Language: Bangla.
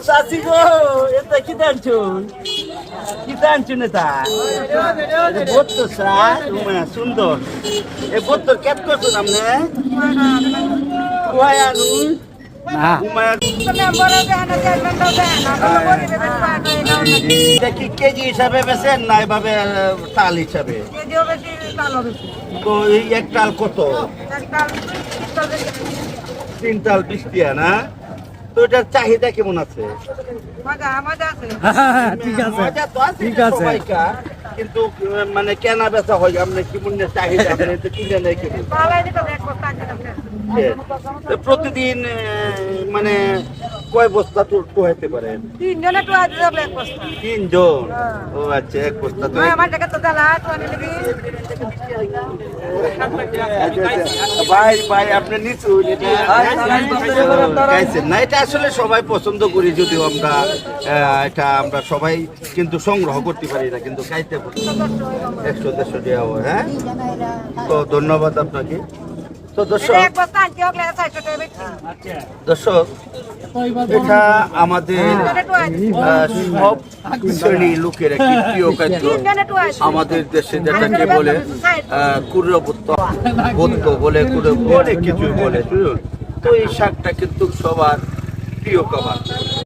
চাচি গো, এটা কি দাঁড়ছো? কি দাঁড়ছো নেতা? বত্তর স্যার, সুন্দর। এ বত্তর কেট করছো নামনে? কুয়ায় আনু? না এটা কি কেজি হিসাবে বেছেন না এভাবে তাল হিসাবে? তো এই এক তাল কত? 3 তাল 20 টিয়া না? তো এটার চাহিদা কেমন আছে? ঠিক আছে মজা তো আছে ঠিক আছে। সবাইকার, কিন্তু মানে কেনা বেচা হয় আপনি কি মনে চাহিদা আপনি তো কিনে নেই কেন? তো প্রতিদিন মানে কয় বস্তা টোহাইতে পারেন? 3 জন? ও আচ্ছা, এক বস্তা তো ভাই ভাই আপনি নিচু খাইছেন না? এটা আসলে সবাই পছন্দ করি, যদিও আমরা এটা আমরা সবাই কিন্তু সংগ্রহ করতে পারি না, কিন্তু খাইতে পারি। 100-150 টাকা হয়। হ্যাঁ, তো ধন্যবাদ আপনাকে। তো দর্শক এটা আমাদের সব শ্রেণী লোকের একটি প্রিয় খাদ্য। আমাদের দেশে যেটাকে বলে কুড়বত্ত বলে, অনেক কিছু বলে। তো এই শাকটা কিন্তু সবার প্রিয় খাবার।